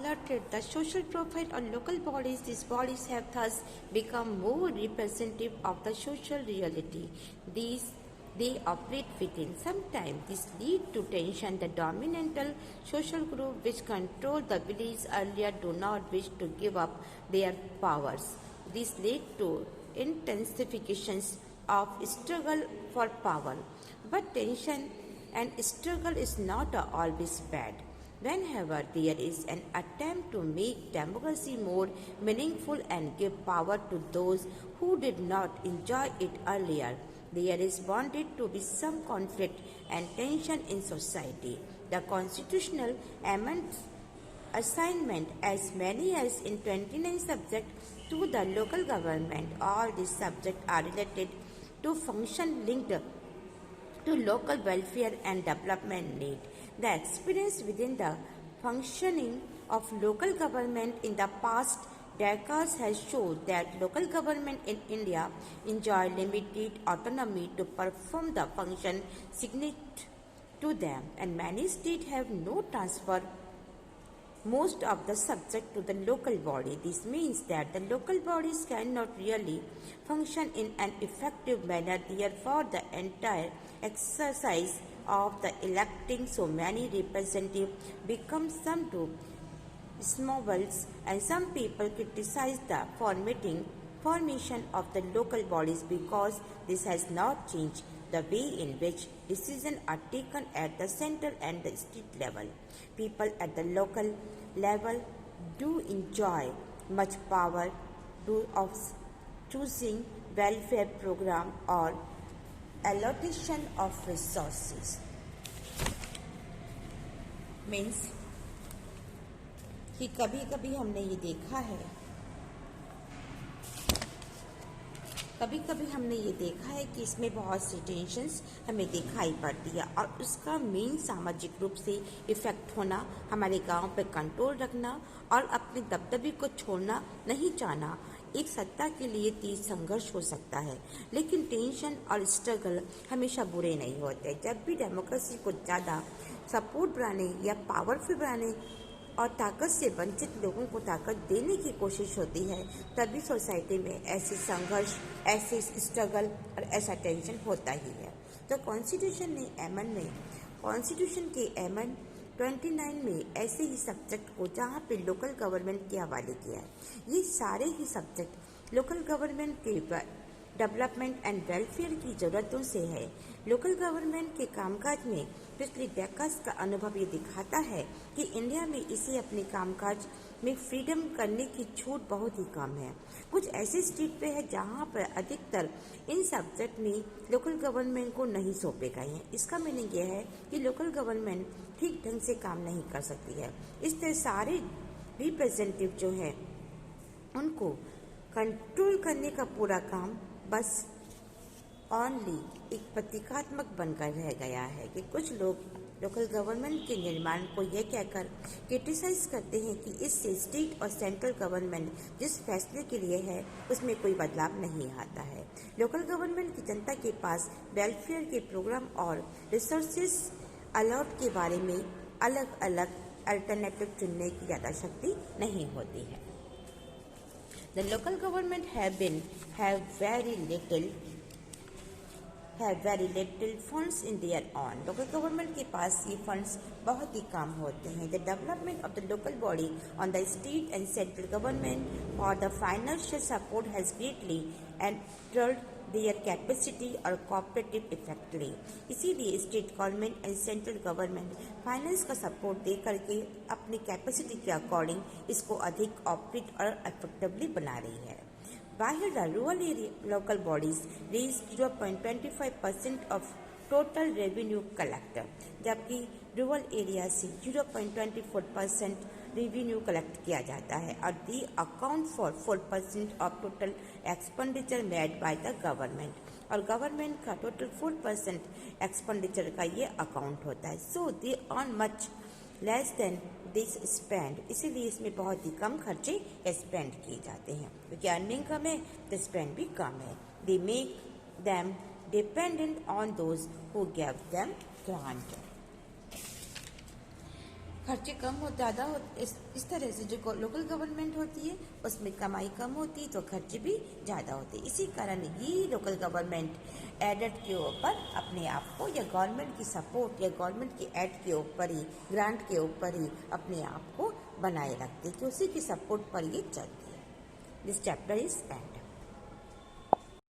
alerted the social profile of local bodies, these bodies have thus become more representative of the social reality they operate within. Sometimes this leads to tension. The dominantal social group which control the village earlier do not wish to give up their powers. This led to intensifications of struggle for power. But tension and struggle is not always bad. Whenever there is an attempt to make democracy more meaningful and give power to those who did not enjoy it earlier, there is bound to be some conflict and tension in society. The constitutional amendments assignment as many as in 29 subjects to the local government. All these subjects are related to function linked to local welfare and development need. The experience within the functioning of local government in the past decades has shown that local government in India enjoy limited autonomy to perform the function significant to them, and many states have no transfer most of the subject to the local body. This means that the local bodies cannot really function in an effective manner. Therefore, the entire exercise of the electing so many representatives becomes some to snowballs, and some people criticize the formation of the local bodies because this has not changed the way in which decisions are taken at the central and the state level. People at the local level do enjoy much power of choosing welfare program or allocation of resources. Means कि कभी कभी हमने ये देखा है कि इसमें बहुत सी टेंशन्स हमें दिखाई पड़ती है, और उसका मेन सामाजिक रूप से इफेक्ट होना, हमारे गांव पे कंट्रोल रखना और अपने दबदबे को छोड़ना नहीं चाहना एक सत्ता के लिए तेज संघर्ष हो सकता है। लेकिन टेंशन और स्ट्रगल हमेशा बुरे नहीं होते। जब भी डेमोक्रेसी को ज़्यादा सपोर्ट बनाने या पावरफुल बनाने और ताकत से वंचित लोगों को ताकत देने की कोशिश होती है, तभी सोसाइटी में ऐसे संघर्ष, ऐसे स्ट्रगल और ऐसा टेंशन होता ही है। तो कॉन्स्टिट्यूशन के एमन 29 में ऐसे ही सब्जेक्ट को जहाँ पे लोकल गवर्नमेंट के हवाले किया है। ये सारे ही सब्जेक्ट लोकल गवर्नमेंट के डेवलपमेंट एंड वेलफेयर की ज़रूरतों से है। लोकल गवर्नमेंट के कामकाज में पिछले डेकेड्स का अनुभव ये दिखाता है कि इंडिया में इसे अपने कामकाज में फ्रीडम करने की छूट बहुत ही कम है। कुछ ऐसे स्टेट पे है जहाँ पर अधिकतर इन सब्जेक्ट में लोकल गवर्नमेंट को नहीं सौंपे गए हैं। इसका मीनिंग यह है कि लोकल गवर्नमेंट ठीक ढंग से काम नहीं कर सकती है। इस तरह सारे रिप्रेजेंटेटिव जो हैं उनको कंट्रोल करने का पूरा काम बस ओनली एक प्रतीकात्मक बनकर रह गया है कि कुछ लोग लोकल गवर्नमेंट के निर्माण को यह कहकर क्रिटिसाइज करते हैं कि इससे स्टेट और सेंट्रल गवर्नमेंट जिस फैसले के लिए है उसमें कोई बदलाव नहीं आता है। लोकल गवर्नमेंट की जनता के पास वेलफेयर के प्रोग्राम और रिसोर्सेज अलॉट के बारे में अलग अलग अल्टरनेटिव चुनने की ज़्यादा शक्ति नहीं होती है। The local government have very little funds in their own. Local government के पास ये funds बहुत ही कम होते हैं। The development of the local body on the state and central government for the financial support has greatly enhanced their capacity or cooperative effectively. इसीलिए state government and central government finance का support दे करके अपनी capacity के according इसको अधिक operate और effectively बना रही है। While the rural area local bodies raise 0.25% of total revenue collected, जबकि रूरल एरिया से 0.24% रेवेन्यू कलेक्ट किया जाता है, और the account for 4% of total expenditure made by the government, और गवर्नमेंट का टोटल 4% एक्सपेंडिचर का ये अकाउंट होता है। So they earn much less than this spend, इसीलिए इसमें बहुत ही कम खर्चे स्पेंड किए जाते हैं, क्योंकि अर्निंग कम है तो स्पेंड भी कम है। They make them dependent on those who give them grant. खर्चे कम हो ज़्यादा हो इस तरह से जो लोकल गवर्नमेंट होती है उसमें कमाई कम होती तो खर्चे भी ज़्यादा होते। इसी कारण ये लोकल गवर्नमेंट एडेड के ऊपर अपने आप को या गवर्नमेंट की सपोर्ट या गवर्नमेंट की एड के ऊपर ही ग्रांट के ऊपर ही अपने आप को बनाए रखते कि उसी की सपोर्ट पर ये चलती है। This chapter is and.